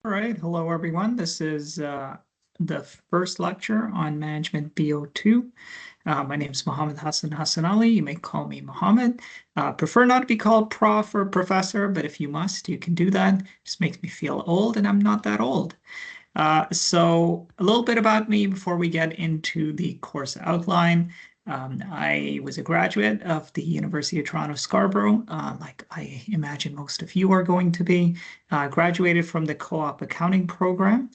All right, hello everyone. This is the first lecture on Management B02. My name is Mohammed Hassan Ali. You may call me Mohammed. Prefer not to be called prof or professor, but if you must, you can do that. Just makes me feel old, and I'm not that old. So a little bit about me before we get into the course outline. I was a graduate of the University of Toronto Scarborough, like I imagine most of you are going to be. Graduated from the co-op accounting program.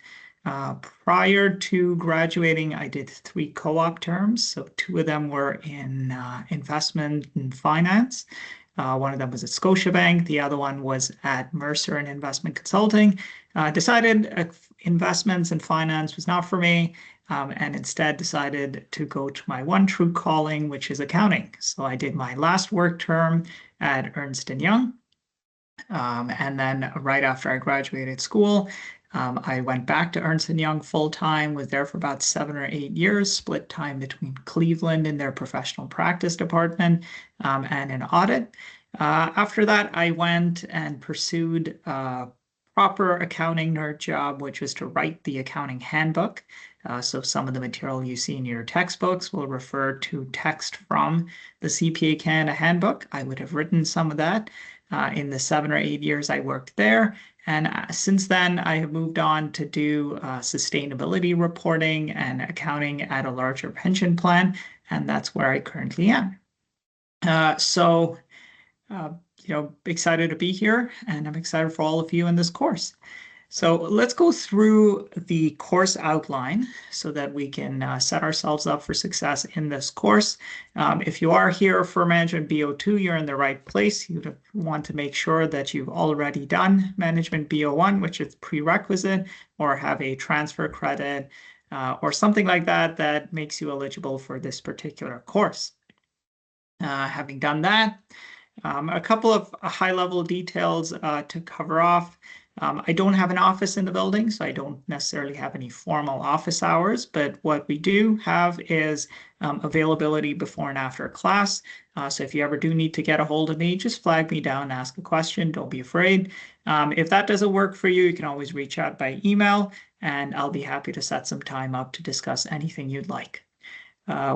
Prior to graduating, I did 3 co-op terms. So 2 of them were in investment and finance. One of them was at Scotiabank. The other one was at Mercer in investment consulting. Decided investments and finance was not for me, and instead decided to go to my one true calling, which is accounting. So I did my last work term at Ernst & Young. And then right after I graduated school, I went back to Ernst & Young full-time, was there for about 7 or 8 years, split time between Cleveland in their professional practice department and an audit. After that, I went and pursued a proper accounting nerd job, which was to write the accounting handbook. So some of the material you see in your textbooks will refer to text from the CPA Canada handbook. I would have written some of that in the 7 or 8 years I worked there. And since then, I have moved on to do sustainability reporting and accounting at a larger pension plan, and that's where I currently am. Excited to be here, and I'm excited for all of you in this course. So let's go through the course outline so that we can set ourselves up for success in this course. If you are here for Management B02, you're in the right place. You want to make sure that you've already done Management B01, which is prerequisite, or have a transfer credit or something like that that makes you eligible for this particular course. Having done that, a couple of high-level details to cover off. I don't have an office in the building, so I don't necessarily have any formal office hours, but what we do have is availability before and after class. So if you ever do need to get a hold of me, just flag me down, ask a question, don't be afraid. If that doesn't work for you, you can always reach out by email, and I'll be happy to set some time up to discuss anything you'd like.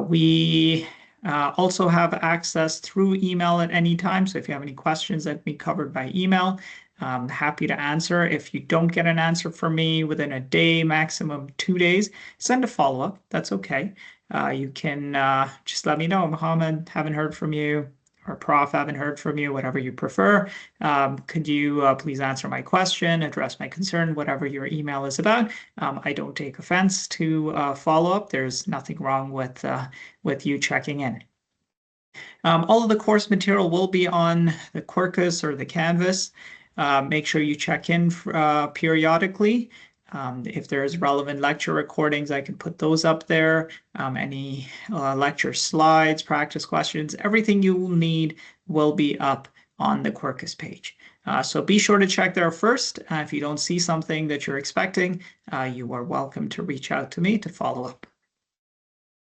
We also have access through email at any time. So if you have any questions that can be covered by email, I'm happy to answer. If you don't get an answer from me within a day, maximum 2 days, send a follow-up. That's okay. You can just let me know, Mohammed, haven't heard from you, or Prof, haven't heard from you, whatever you prefer. Could you please answer my question, address my concern, whatever your email is about. I don't take offense to follow-up. There's nothing wrong with you checking in. All of the course material will be on the Quarkus or the Canvas. Make sure you check in periodically. If there's relevant lecture recordings, I can put those up there. Any lecture slides, practice questions, everything you will need will be up on the Quarkus page. So be sure to check there first. If you don't see something that you're expecting, you are welcome to reach out to me to follow up.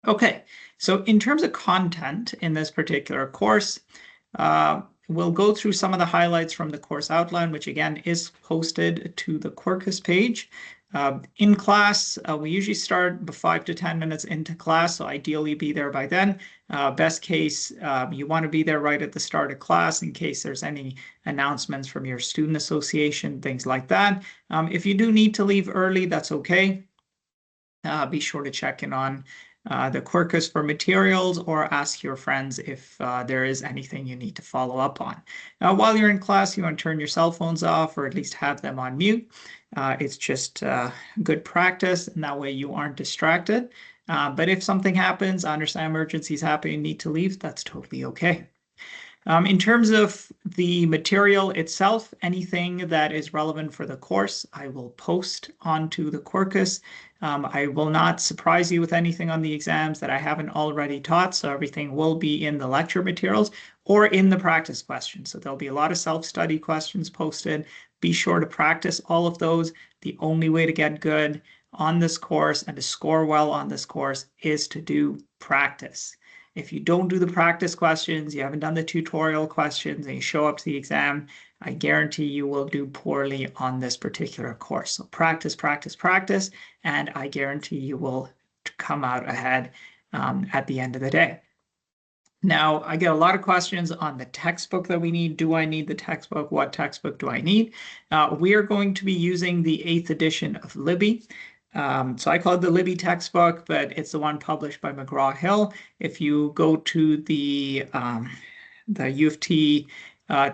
Okay, so in terms of content in this particular course, we'll go through some of the highlights from the course outline, which again is posted to the Quarkus page. In class, we usually start 5 to 10 minutes into class, so ideally be there by then. Best case, you want to be there right at the start of class in case there's any announcements from your student association, things like that. If you do need to leave early, that's okay. Be sure to check in on the Quarkus for materials, or ask your friends if there is anything you need to follow up on. While you're in class, you want to turn your cell phones off, or at least have them on mute. It's just good practice, and that way you aren't distracted. But if something happens, I understand emergencies happen, you need to leave, that's totally okay. In terms of the material itself, anything that is relevant for the course, I will post onto the Quarkus. I will not surprise you with anything on the exams that I haven't already taught, so everything will be in the lecture materials or in the practice questions. So there'll be a lot of self-study questions posted. Be sure to practice all of those. The only way to get good on this course and to score well on this course is to do practice. If you don't do the practice questions, you haven't done the tutorial questions, and you show up to the exam I guarantee you will do poorly on this particular course. So practice, practice, practice, and I guarantee you will come out ahead at the end of the day. Now, I get a lot of questions on the textbook that we need. Do I need the textbook? What textbook do I need? We are going to be using the 8th edition of Libby. So I call it the Libby textbook, but it's the one published by McGraw-Hill. If you go to the U of T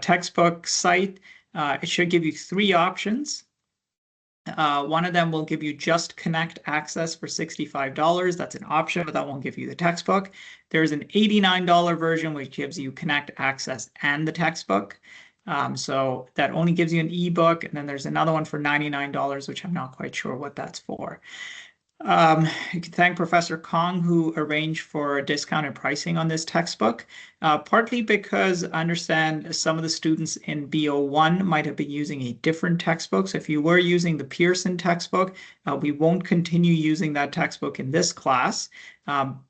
textbook site, it should give you 3 options. One of them will give you just Connect access for $65. That's an option, but that won't give you the textbook. There's an $89 version, which gives you Connect access and the textbook. So that only gives you an ebook. And then there's another one for $99, which I'm not quite sure what that's for. You can thank Professor Kong, who arranged for discounted pricing on this textbook, partly because I understand some of the students in B01 might have been using a different textbook. So if you were using the Pearson textbook, we won't continue using that textbook in this class.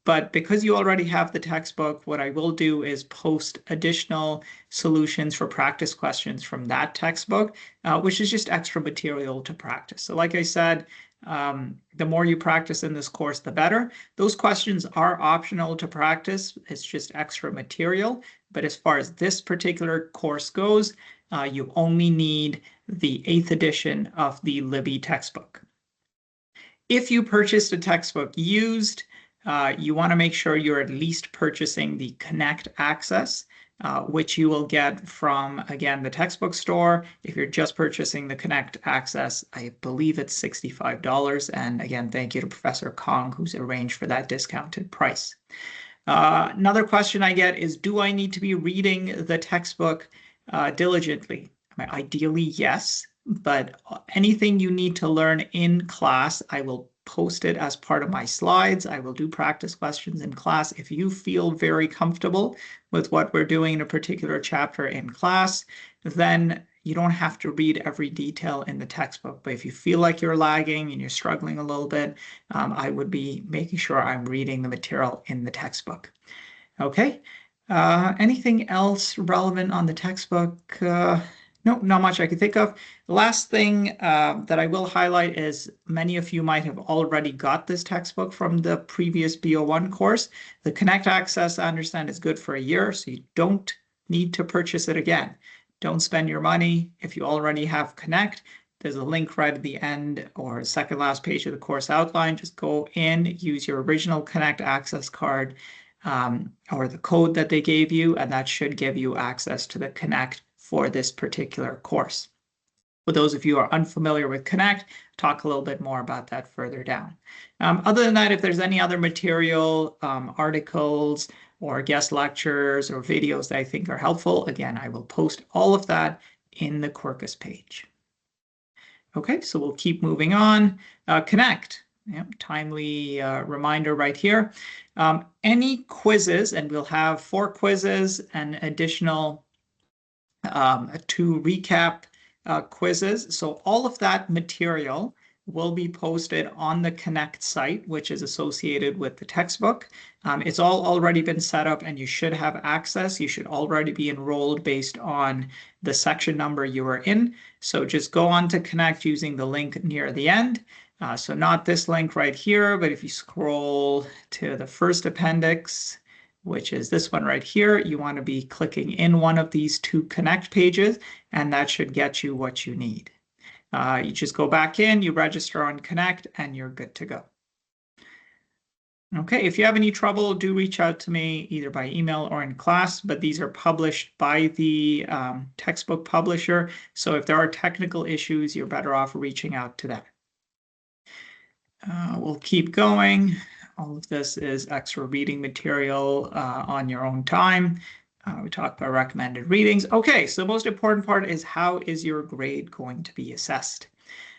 But because you already have the textbook, what I will do is post additional solutions for practice questions from that textbook, which is just extra material to practice. So like I said, the more you practice in this course, the better. Those questions are optional to practice. It's just extra material. But as far as this particular course goes, you only need the 8th edition of the Libby textbook. If you purchased a textbook used, you want to make sure you're at least purchasing the Connect access, which you will get from, again, the textbook store. If you're just purchasing the Connect access, I believe it's $65. And again, thank you to Professor Kong, who's arranged for that discounted price. Another question I get is, do I need to be reading the textbook diligently? I mean, ideally, yes. But anything you need to learn in class, I will post it as part of my slides. I will do practice questions in class. If you feel very comfortable with what we're doing in a particular chapter in class, then you don't have to read every detail in the textbook. But if you feel like you're lagging and you're struggling a little bit, I would be making sure I'm reading the material in the textbook. Okay. Anything else relevant on the textbook? No, not much I could think of. The last thing that I will highlight is many of you might have already got this textbook from the previous B01 course. The Connect access, I understand, is good for a year, so you don't need to purchase it again. Don't spend your money if you already have Connect. There's a link right at the end or second last page of the course outline. Just go in, use your original Connect access card or the code that they gave you, and that should give you access to the Connect for this particular course. For those of you who are unfamiliar with Connect, talk a little bit more about that further down. Other than that, if there's any other material, articles, or guest lectures or videos that I think are helpful, again, I will post all of that in the Quarkus page. Okay, so we'll keep moving on. Connect. Yep, timely reminder right here. Any quizzes, and we'll have 4 quizzes and additional 2 recap quizzes. So all of that material will be posted on the Connect site, which is associated with the textbook. It's all already been set up and you should have access. You should already be enrolled based on the section number you are in. So just go on to Connect using the link near the end. So not this link right here, but if you scroll to the first appendix, which is this one right here, you want to be clicking in one of these 2 Connect pages, and that should get you what you need. You just go back in, you register on Connect, and you're good to go. Okay, if you have any trouble, do reach out to me either by email or in class, but these are published by the textbook publisher. So if there are technical issues, you're better off reaching out to them. We'll keep going. All of this is extra reading material on your own time. We talked about recommended readings. Okay, so the most important part is, how is your grade going to be assessed?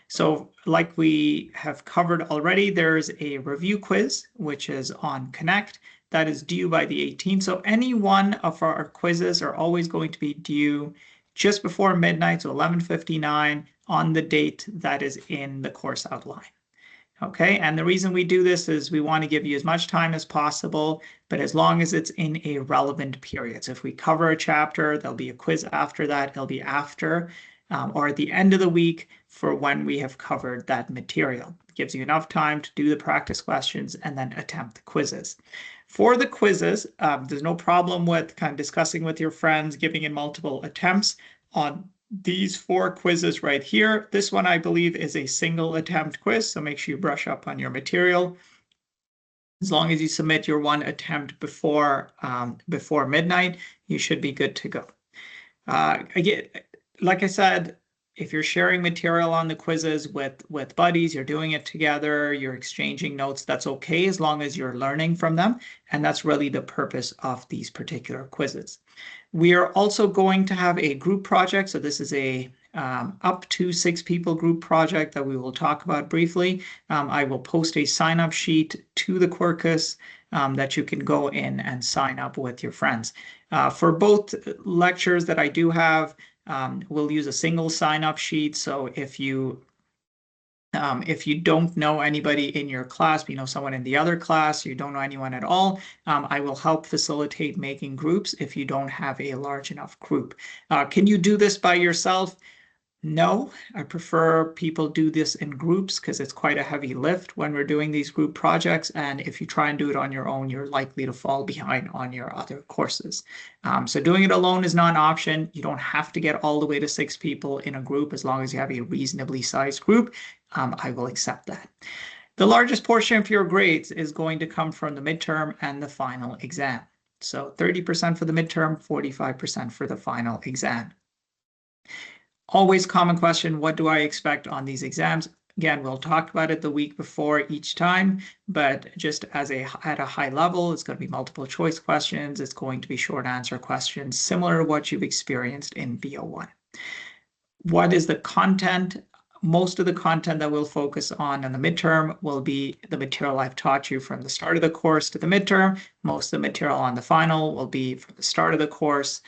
So like we have covered already, there's a review quiz, which is on Connect. That is due by the 18th. So any one of our quizzes are always going to be due just before midnight, so 11:59 on the date that is in the course outline. Okay, and the reason we do this is we want to give you as much time as possible, but as long as it's in a relevant period. So if we cover a chapter, there'll be a quiz after that. It'll be after or at the end of the week for when we have covered that material. It gives you enough time to do the practice questions and then attempt the quizzes. For the quizzes, there's no problem with kind of discussing with your friends, giving it multiple attempts on these 4 quizzes right here. This one, I believe, is a single attempt quiz, so make sure you brush up on your material. As long as you submit your 1 attempt before midnight, you should be good to go. Again, like I said, if you're sharing material on the quizzes with buddies, you're doing it together, you're exchanging notes, that's okay as long as you're learning from them. And that's really the purpose of these particular quizzes. We are also going to have a group project. So this is a up to 6 people group project that we will talk about briefly. I will post a sign-up sheet to the Quirkus that you can go in and sign up with your friends. For both lectures that I do have, we'll use a single sign-up sheet. So if you don't know anybody in your class, you know someone in the other class, you don't know anyone at all, I will help facilitate making groups if you don't have a large enough group. Can you do this by yourself? No, I prefer people do this in groups because it's quite a heavy lift when we're doing these group projects. And if you try and do it on your own, you're likely to fall behind on your other courses. So doing it alone is not an option. You don't have to get all the way to 6 people in a group as long as you have a reasonably sized group. I will accept that. The largest portion of your grades is going to come from the midterm and the final exam. So 30% for the midterm, 45% for the final exam. Always common question, what do I expect on these exams? Again, we'll talk about it the week before each time, but just at a high level, it's going to be multiple choice questions. It's going to be short answer questions, similar to what you've experienced in B01. What is the content? Most of the content that we'll focus on in the midterm will be the material I've taught you from the start of the course to the midterm. Most of the material on the final will be from the start of the course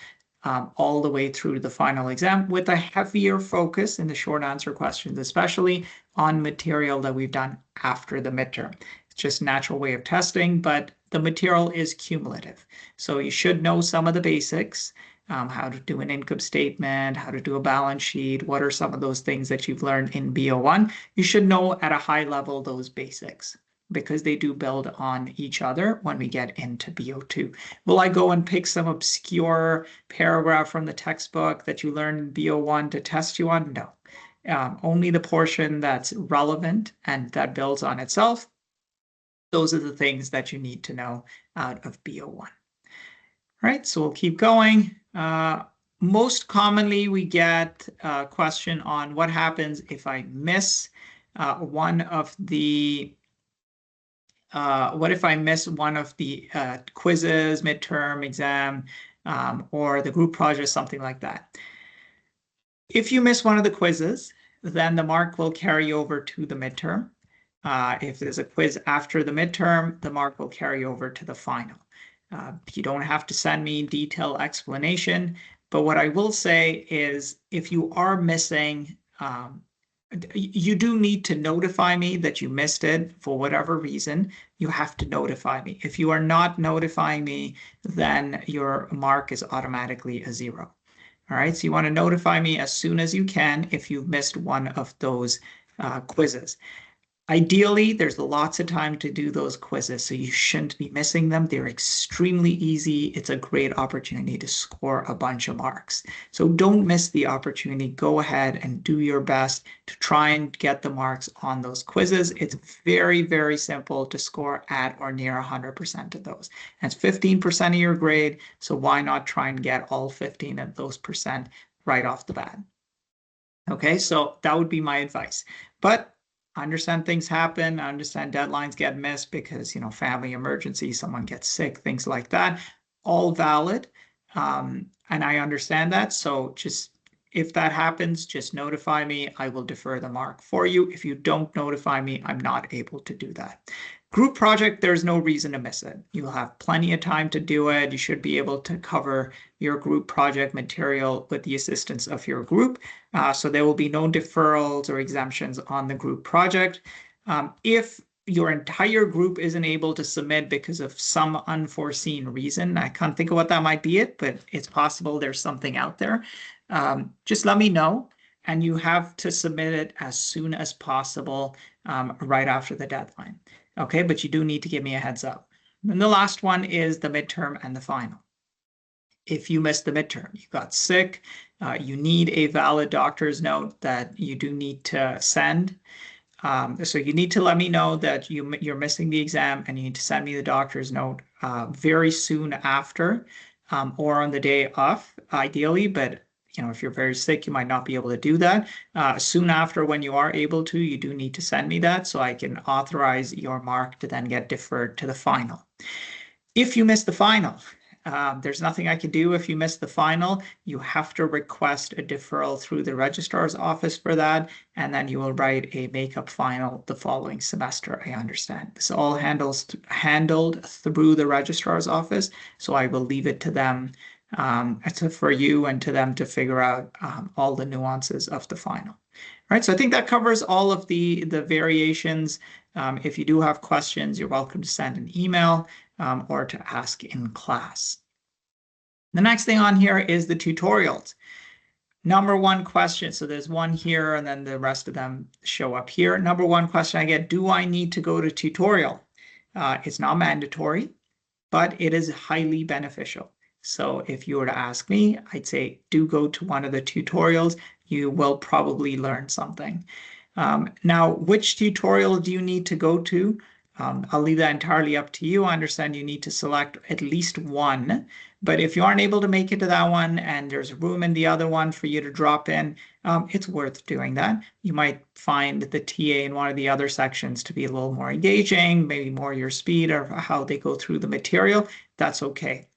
all the way through to the final exam, with a heavier focus in the short answer questions, especially on material that we've done after the midterm. It's just a natural way of testing, but the material is cumulative. So you should know some of the basics, how to do an income statement, how to do a balance sheet, what are some of those things that you've learned in B01. You should know at a high level those basics, because they do build on each other when we get into B02. Will I go and pick some obscure paragraph from the textbook that you learned in B01 to test you on? No. Only the portion that's relevant and that builds on itself. Those are the things that you need to know out of B01. All right, so we'll keep going. Most commonly, we get a question on what happens if I miss one of the what if I miss one of the quizzes, midterm, exam, or the group project, something like that? If you miss one of the quizzes, then the mark will carry over to the midterm. If there's a quiz after the midterm, the mark will carry over to the final. You don't have to send me detailed explanation, but what I will say is if you are missing you do need to notify me that you missed it for whatever reason. You have to notify me. If you are not notifying me, then your mark is automatically a 0. All right, so you want to notify me as soon as you can if you've missed one of those quizzes. Ideally, there's lots of time to do those quizzes, so you shouldn't be missing them. They're extremely easy. It's a great opportunity to score a bunch of marks. So don't miss the opportunity. Go ahead and do your best to try and get the marks on those quizzes. It's very, very simple to score at or near 100% of those. That's 15% of your grade, so why not try and get all 15 of those percent right off the bat? Okay, so that would be my advice. But I understand things happen. I understand deadlines get missed because, you know, family emergency, someone gets sick, things like that. All valid. And I understand that. So just if that happens, just notify me. I will defer the mark for you. If you don't notify me, I'm not able to do that. Group project, there's no reason to miss it. You'll have plenty of time to do it. You should be able to cover your group project material with the assistance of your group. So there will be no deferrals or exemptions on the group project. If your entire group isn't able to submit because of some unforeseen reason, I can't think of what that might be, but it's possible there's something out there. Just let me know, and you have to submit it as soon as possible, right after the deadline. Okay, but you do need to give me a heads up. And the last one is the midterm and the final. If you missed the midterm, you got sick, you need a valid doctor's note that you do need to send. So you need to let me know that you're missing the exam, and you need to send me the doctor's note very soon after, or on the day of, ideally. But if you're very sick, you might not be able to do that. Soon after, when you are able to, you do need to send me that so I can authorize your mark to then get deferred to the final. If you miss the final, there's nothing I can do if you miss the final. You have to request a deferral through the registrar's office for that, and then you will write a makeup final the following semester, I understand. This all handled through the registrar's office, so I will leave it to them, for you and to them to figure out all the nuances of the final. All right, so I think that covers all of the variations. If you do have questions, you're welcome to send an email or to ask in class. The next thing on here is the tutorials. Number one question, so there's one here and then the rest of them show up here. Number one question I get, do I need to go to tutorial? It's not mandatory, but it is highly beneficial. So if you were to ask me, I'd say do go to one of the tutorials. You will probably learn something. Now, which tutorial do you need to go to? I'll leave that entirely up to you. I understand you need to select at least one, but if you aren't able to make it to that one and there's room in the other one for you to drop in, it's worth doing that. You might find the TA in one of the other sections to be a little more engaging, maybe more your speed or how they go through the material. That's okay.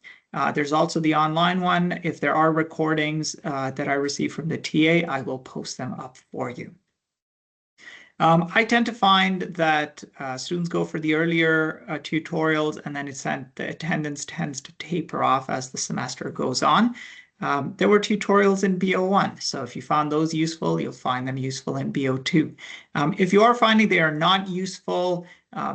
There's also the online one. If there are recordings that I receive from the TA, I will post them up for you. I tend to find that students go for the earlier tutorials, and then the attendance tends to taper off as the semester goes on. There were tutorials in BO1, so if you found those useful, you'll find them useful in BO2. If you are finding they are not useful,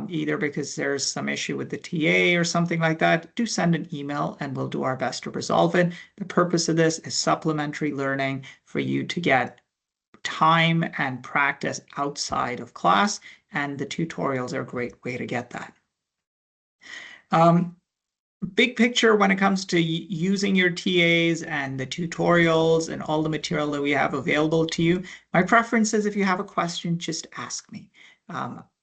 either because there's some issue with the TA or something like that, do send an email and we'll do our best to resolve it. The purpose of this is supplementary learning for you to get time and practice outside of class, and the tutorials are a great way to get that. Big picture when it comes to using your TAs and the tutorials and all the material that we have available to you, my preference is if you have a question, just ask me.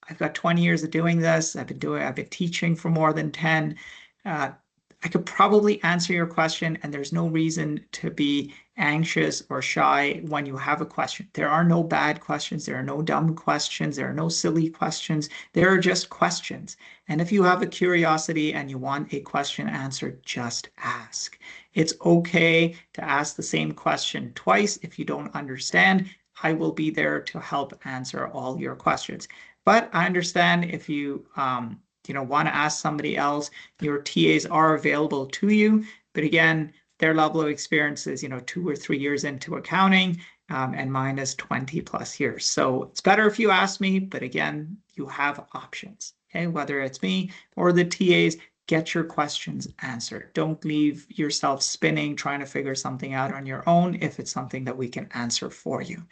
I've got 20 years of doing this. I've been teaching for more than 10. I could probably answer your question, and there's no reason to be anxious or shy when you have a question. There are no bad questions. There are no dumb questions. There are no silly questions. There are just questions. And if you have a curiosity and you want a question answered, just ask. It's okay to ask the same question twice. If you don't understand, I will be there to help answer all your questions. But I understand if you want to ask somebody else, your TAs are available to you. But again, their level of experience is 2 or 3 years into accounting, and mine is 20 plus years. So it's better if you ask me, but again, you have options. Okay, whether it's me or the TAs, get your questions answered. Don't leave yourself spinning trying to figure something out on your own if it's something that we can answer for you.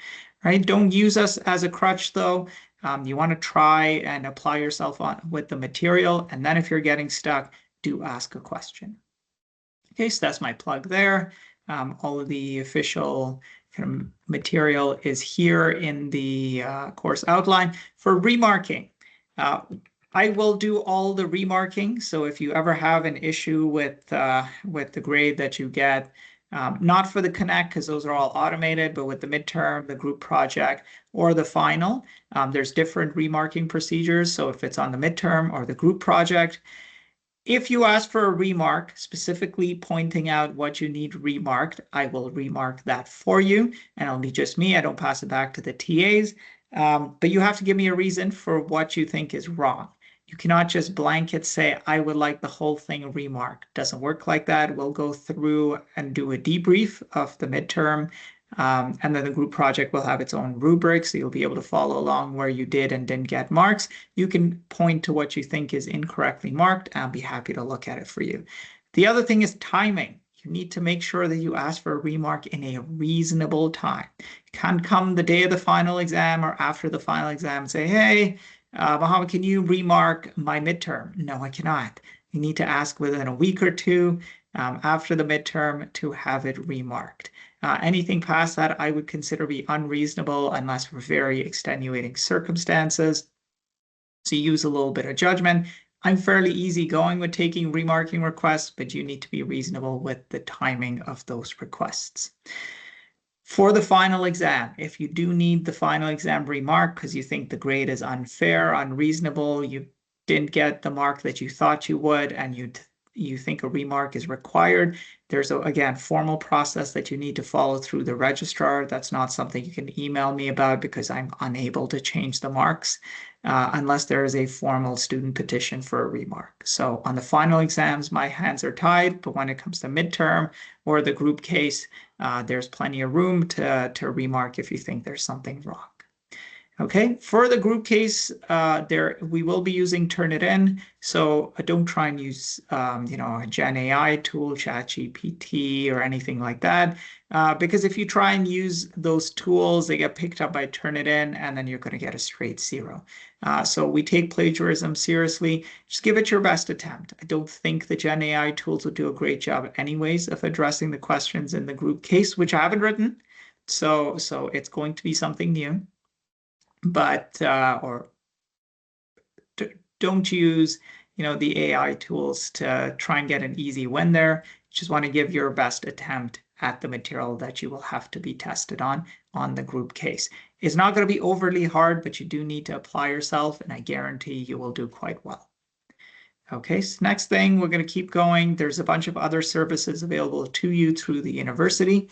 Right? Don't use us as a crutch though. You want to try and apply yourself with the material, and then if you're getting stuck, do ask a question. Okay, so that's my plug there. All of the official kind of material is here in the course outline. For remarking, I will do all the remarking. So if you ever have an issue with the grade that you get, not for the Connect because those are all automated, but with the midterm, the group project, or the final, there's different remarking procedures. So if it's on the midterm or the group project, if you ask for a remark, specifically pointing out what you need remarked, I will remark that for you, and it'll be just me. I don't pass it back to the TAs, but you have to give me a reason for what you think is wrong. You cannot just blanket say, I would like the whole thing remarked. Doesn't work like that. We'll go through and do a debrief of the midterm And then the group project will have its own rubric, so you'll be able to follow along where you did and didn't get marks. You can point to what you think is incorrectly marked, and I'll be happy to look at it for you. The other thing is timing. You need to make sure that you ask for a remark in a reasonable time. You can't come the day of the final exam or after the final exam and say, hey, Mohammed, can you remark my midterm? No, I cannot. You need to ask within a week or two after the midterm to have it remarked. Anything past that, I would consider be unreasonable unless for very extenuating circumstances. So use a little bit of judgment. I'm fairly easygoing with taking remarking requests, but you need to be reasonable with the timing of those requests. For the final exam, if you do need the final exam remark because you think the grade is unfair, unreasonable, you didn't get the mark that you thought you would, and you think a remark is required, there's a, again, formal process that you need to follow through the registrar. That's not something you can email me about because I'm unable to change the marks unless there is a formal student petition for a remark. So on the final exams, my hands are tied, but when it comes to midterm or the group case, there's plenty of room to remark if you think there's something wrong. Okay, for the group case, we will be using Turnitin. So don't try and use, a Gen AI tool, ChatGPT, or anything like that, because if you try and use those tools, they get picked up by Turnitin, and then you're going to get a straight 0. So we take plagiarism seriously. Just give it your best attempt. I don't think the Gen AI tools will do a great job, anyways, of addressing the questions in the group case, which I haven't written. So it's going to be something new. But don't use the AI tools to try and get an easy win there. You just want to give your best attempt at the material that you will have to be tested on the group case. It's not going to be overly hard, but you do need to apply yourself, and I guarantee you will do quite well. Okay, so next thing, we're going to keep going. There's a bunch of other services available to you through the university.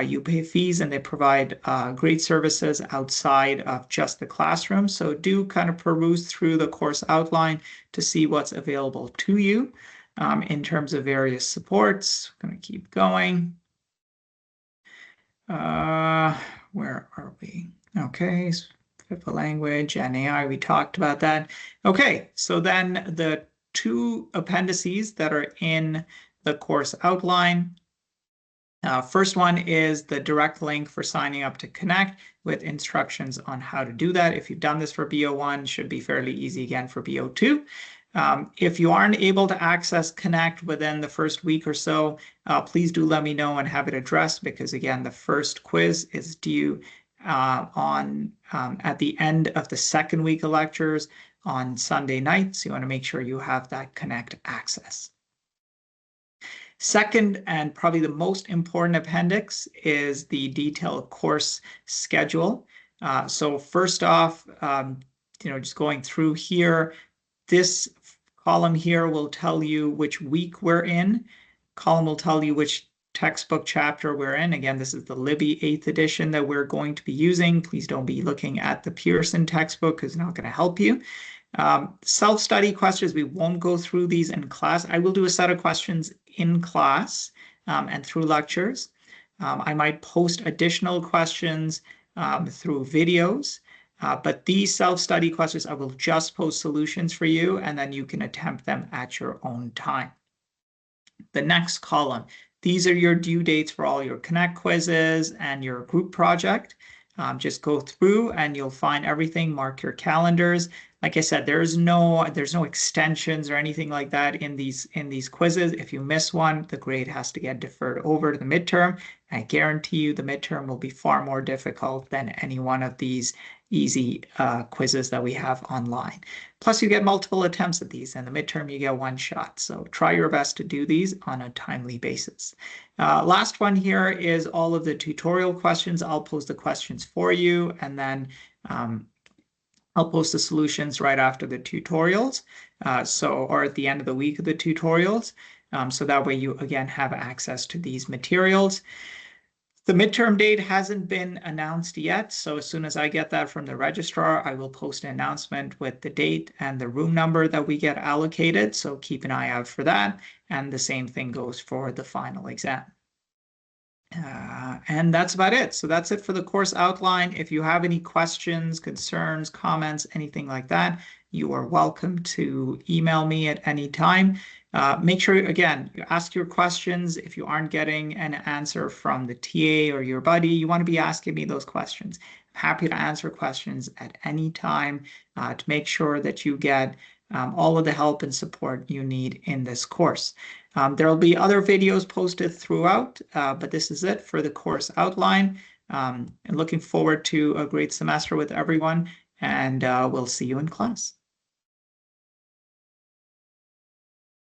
You pay fees and they provide great services outside of just the classroom. So do kind of peruse through the course outline to see what's available to you in terms of various supports. I'm going to keep going. Where are we? Okay, FIFA language and AI, we talked about that. Okay, so then the 2 appendices that are in the course outline. First one is the direct link for signing up to Connect with instructions on how to do that. If you've done this for BO1, should be fairly easy again for BO2. If you aren't able to access Connect within the first week or so, please do let me know and have it addressed, because again, the first quiz is due at the end of the second week of lectures on Sunday night. So you want to make sure you have that Connect access. Second, and probably the most important appendix, is the detailed course schedule. So first off, just going through here, this column here will tell you which week we're in. Column will tell you which textbook chapter we're in. Again, this is the Libby 8th edition that we're going to be using. Please don't be looking at the Pearson textbook because it's not going to help you. Self-study questions, we won't go through these in class. I will do a set of questions in class and through lectures. I might post additional questions through videos, but these self-study questions, I will just post solutions for you, and then you can attempt them at your own time. The next column, these are your due dates for all your Connect quizzes and your group project. Just go through and you'll find everything. Mark your calendars. Like I said, there's no extensions or anything like that in these quizzes. If you miss one, the grade has to get deferred over to the midterm. I guarantee you the midterm will be far more difficult than any one of these easy quizzes that we have online. Plus, you get multiple attempts at these, and the midterm you get one shot. So try your best to do these on a timely basis. Last one here is all of the tutorial questions. I'll post the questions for you, and then I'll post the solutions right after the tutorials, or at the end of the week of the tutorials. So that way you, again, have access to these materials. The midterm date hasn't been announced yet, so as soon as I get that from the registrar, I will post an announcement with the date and the room number that we get allocated, so keep an eye out for that, and the same thing goes for the final exam. And that's about it. So that's it for the course outline. If you have any questions, concerns, comments, anything like that, you are welcome to email me at any time. Make sure, again, you ask your questions. If you aren't getting an answer from the TA or your buddy, you want to be asking me those questions. I'm happy to answer questions at any time to make sure that you get all of the help and support you need in this course. There will be other videos posted throughout, but this is it for the course outline. And looking forward to a great semester with everyone, and we'll see you in class.